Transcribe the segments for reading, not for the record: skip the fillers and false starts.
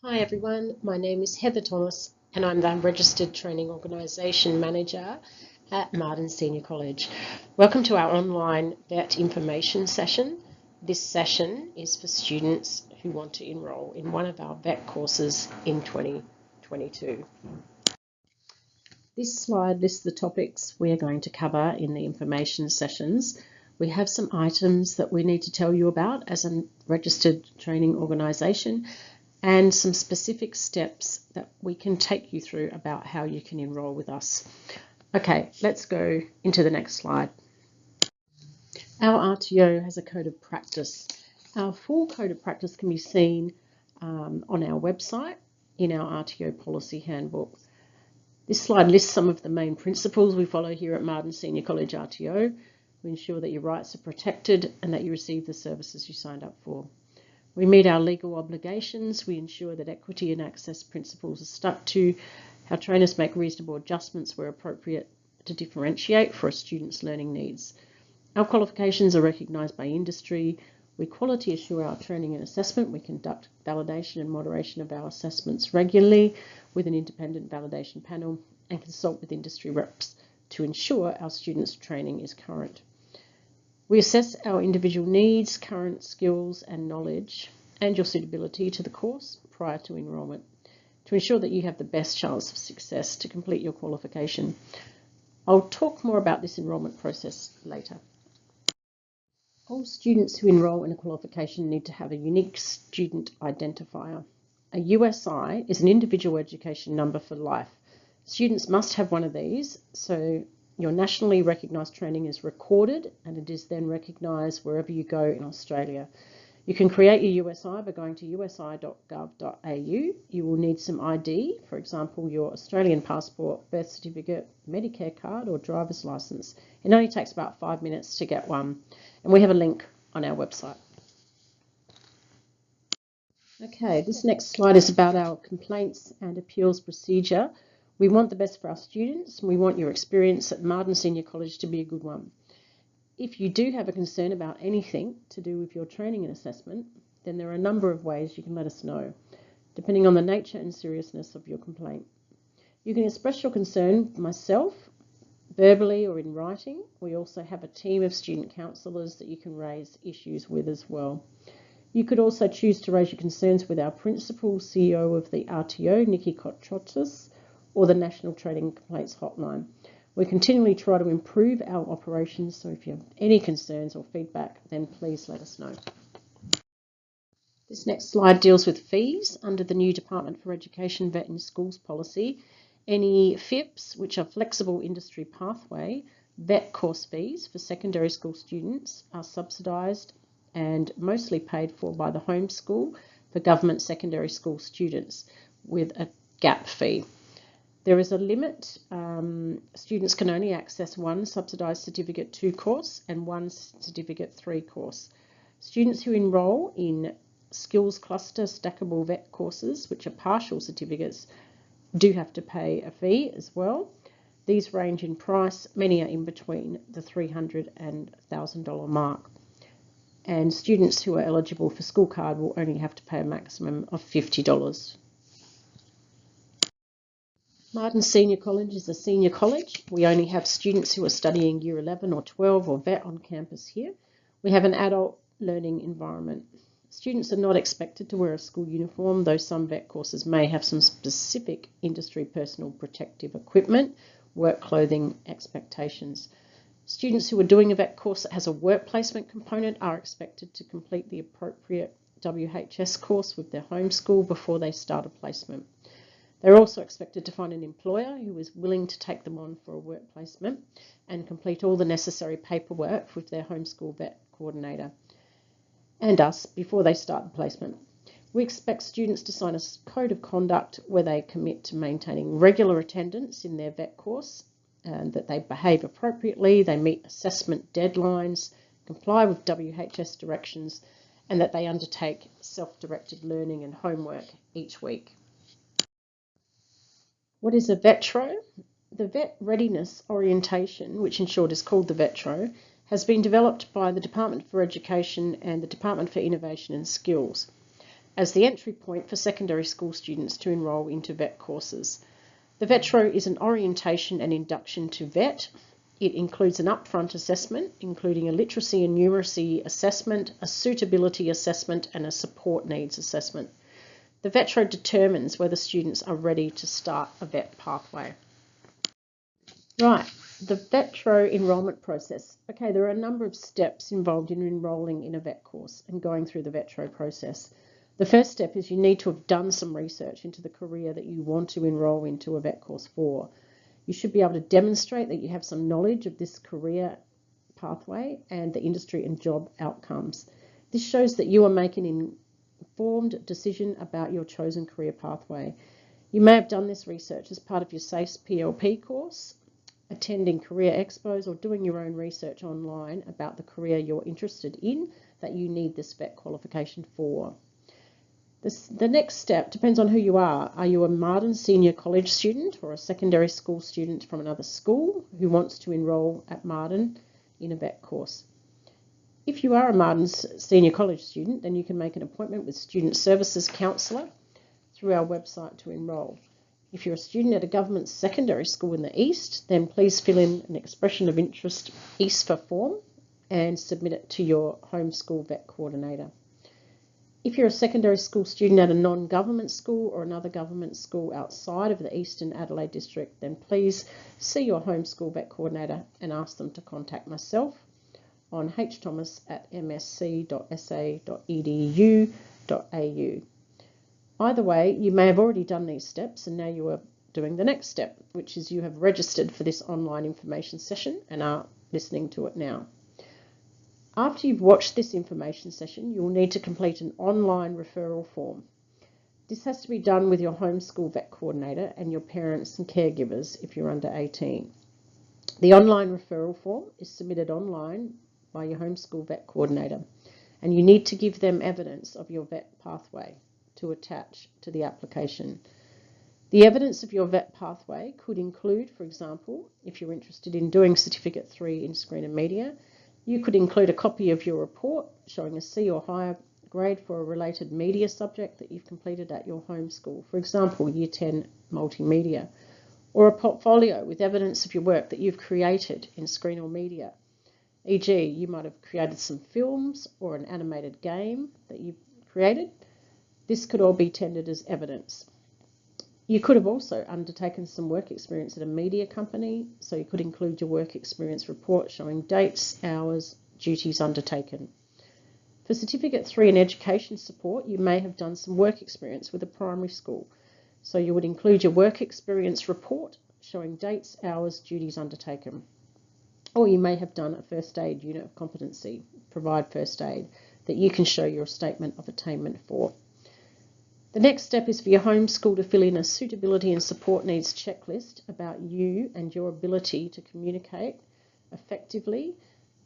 Hi everyone, my name is Heather Thomas and I'm the Registered Training Organisation Manager at Marden Senior College. Welcome to our online VET information session. This session is for students who want to enrol in one of our VET courses in 2022. This slide lists the topics we are going to cover in the information sessions. We have some items that we need to tell you about as a registered training organisation and some specific steps that we can take you through about how you can enrol with us. Okay, let's go into the next slide. Our RTO has a code of practice. Our full code of practice can be seen on our website in our RTO policy handbook. This slide lists some of the main principles we follow here at Marden Senior College RTO. We ensure that your rights are protected and that you receive the services you signed up for. We meet our legal obligations. We ensure that equity and access principles are stuck to. Our trainers make reasonable adjustments where appropriate to differentiate for a student's learning needs. Our qualifications are recognised by industry. We quality assure our training and assessment. We conduct validation and moderation of our assessments regularly with an independent validation panel and consult with industry reps to ensure our students' training is current. We assess our individual needs, current skills and knowledge and your suitability to the course prior to enrolment to ensure that you have the best chance of success to complete your qualification. I'll talk more about this enrolment process later. All students who enrol in a qualification need to have a unique student identifier. A USI is an individual education number for life. Students must have one of these, so your nationally recognised training is recorded and it is then recognised wherever you go in Australia. You can create your USI by going to usi.gov.au. You will need some ID, for example, your Australian passport, birth certificate, Medicare card or driver's licence. It only takes about 5 minutes to get one, and we have a link on our website. Okay, this next slide is about our complaints and appeals procedure. We want the best for our students and we want your experience at Marden Senior College to be a good one. If you do have a concern about anything to do with your training and assessment, then there are a number of ways you can let us know, depending on the nature and seriousness of your complaint. You can express your concern myself, verbally or in writing. We also have a team of student counsellors that you can raise issues with as well. You could also choose to raise your concerns with our principal, CEO of the RTO, Nikki Kotrotis, or the National Training Complaints Hotline. We continually try to improve our operations, so if you have any concerns or feedback, then please let us know. This next slide deals with fees. Under the new Department for Education VET in Schools policy, any FIPs, which are flexible industry pathway, VET course fees for secondary school students are subsidised and mostly paid for by the home school for government secondary school students with a gap fee. There is a limit. Students can only access one subsidised Certificate 2 course and one Certificate 3 course. Students who enrol in Skills Cluster Stackable VET courses, which are partial certificates, do have to pay a fee as well. These range in price. Many are in between the $300 and $1,000 mark. And students who are eligible for school card will only have to pay a maximum of $50. Marden Senior College is a senior college. We only have students who are studying Year 11 or 12 or VET on campus here. We have an adult learning environment. Students are not expected to wear a school uniform, though some VET courses may have some specific industry personal protective equipment, work clothing expectations. Students who are doing a VET course that has a work placement component are expected to complete the appropriate WHS course with their home school before they start a placement. They're also expected to find an employer who is willing to take them on for a work placement and complete all the necessary paperwork with their homeschool VET coordinator and us before they start the placement. We expect students to sign a code of conduct where they commit to maintaining regular attendance in their VET course and that they behave appropriately, they meet assessment deadlines, comply with WHS directions, and that they undertake self-directed learning and homework each week. What is a VETRO? The VET Readiness Orientation, which in short is called the VETRO, has been developed by the Department for Education and the Department for Innovation and Skills. as the entry point for secondary school students to enrol into VET courses. The VETRO is an orientation and induction to VET. It includes an upfront assessment, including a literacy and numeracy assessment, a suitability assessment, and a support needs assessment. The VETRO determines whether students are ready to start a VET pathway. Right, the VETRO enrolment process. Okay, there are a number of steps involved in enrolling in a VET course and going through the VETRO process. The first step is you need to have done some research into the career that you want to enrol into a VET course for. You should be able to demonstrate that you have some knowledge of this career pathway and the industry and job outcomes. This shows that you are making an informed decision about your chosen career pathway. You may have done this research as part of your SACE PLP course, attending career expos, or doing your own research online about the career you're interested in that you need this VET qualification for. The next step depends on who you are. Are you a Marden Senior College student or a secondary school student from another school who wants to enrol at Marden in a VET course? If you are a Marden Senior College student, then you can make an appointment with Student Services Counsellor through our website to enrol. If you're a student at a government secondary school in the East, then please fill in an expression of interest ESFA form and submit it to your home school VET coordinator. If you're a secondary school student at a non-government school or another government school outside of the Eastern Adelaide District, then please see your home school VET coordinator and ask them to contact myself on hthomas@msc.sa.edu.au. Either way, you may have already done these steps and now you are doing the next step, which is you have registered for this online information session and are listening to it now. After you've watched this information session, you will need to complete an online referral form. This has to be done with your homeschool VET coordinator and your parents and caregivers if you're under 18. The online referral form is submitted online by your homeschool VET coordinator, and you need to give them evidence of your VET pathway to attach to the application. The evidence of your VET pathway could include, for example, if you're interested in doing Certificate 3 in Screen and Media, you could include a copy of your report showing a C or higher grade for a related media subject that you've completed at your home school, for example, Year 10 Multimedia, or a portfolio with evidence of your work that you've created in screen or media. E.g., you might have created some films or an animated game that you've created. This could all be tendered as evidence. You could have also undertaken some work experience at a media company, so you could include your work experience report showing dates, hours, duties undertaken. For Certificate 3 in Education Support, you may have done some work experience with a primary school, so you would include your work experience report showing dates, hours, duties undertaken. Or you may have done a first aid unit of competency, provide first aid, that you can show your statement of attainment for. The next step is for your home school to fill in a suitability and support needs checklist about you and your ability to communicate effectively,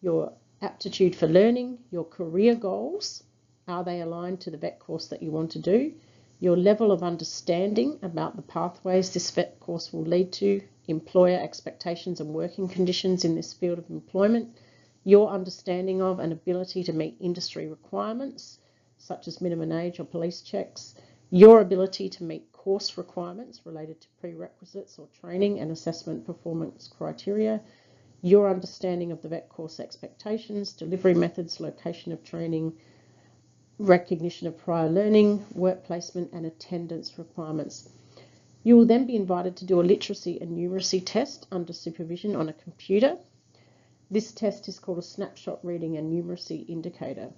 your aptitude for learning, your career goals, are they aligned to the VET course that you want to do, your level of understanding about the pathways this VET course will lead to, employer expectations and working conditions in this field of employment, your understanding of and ability to meet industry requirements, such as minimum age or police checks, your ability to meet course requirements related to prerequisites or training and assessment performance criteria, your understanding of the VET course expectations, delivery methods, location of training, recognition of prior learning, work placement and attendance requirements. You will then be invited to do a literacy and numeracy test under supervision on a computer. This test is called a snapshot reading and numeracy indicator.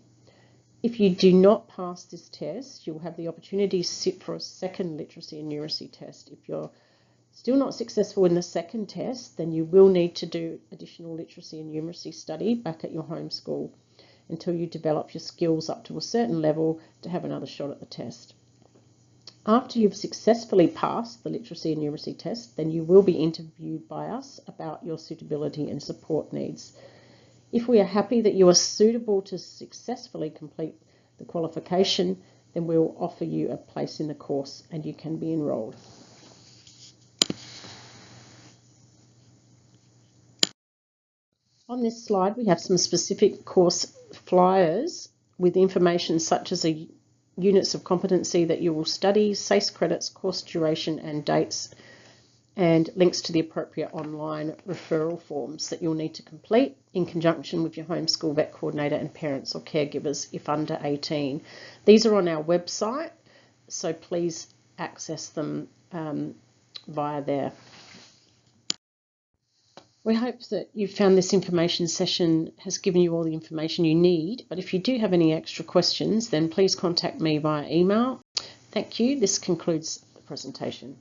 If you do not pass this test, you'll have the opportunity to sit for a second literacy and numeracy test. If you're still not successful in the second test, then you will need to do additional literacy and numeracy study back at your home school until you develop your skills up to a certain level to have another shot at the test. After you've successfully passed the literacy and numeracy test, then you will be interviewed by us about your suitability and support needs. If we are happy that you are suitable to successfully complete the qualification, then we will offer you a place in the course and you can be enrolled. On this slide, we have some specific course flyers with information such as a units of competency that you will study, SACE credits, course duration and dates, and links to the appropriate online referral forms that you'll need to complete in conjunction with your homeschool vet coordinator and parents or caregivers if under 18. These are on our website, so please access them via there. We hope that you found this information session has given you all the information you need, but if you do have any extra questions, then please contact me via email. Thank you. This concludes the presentation.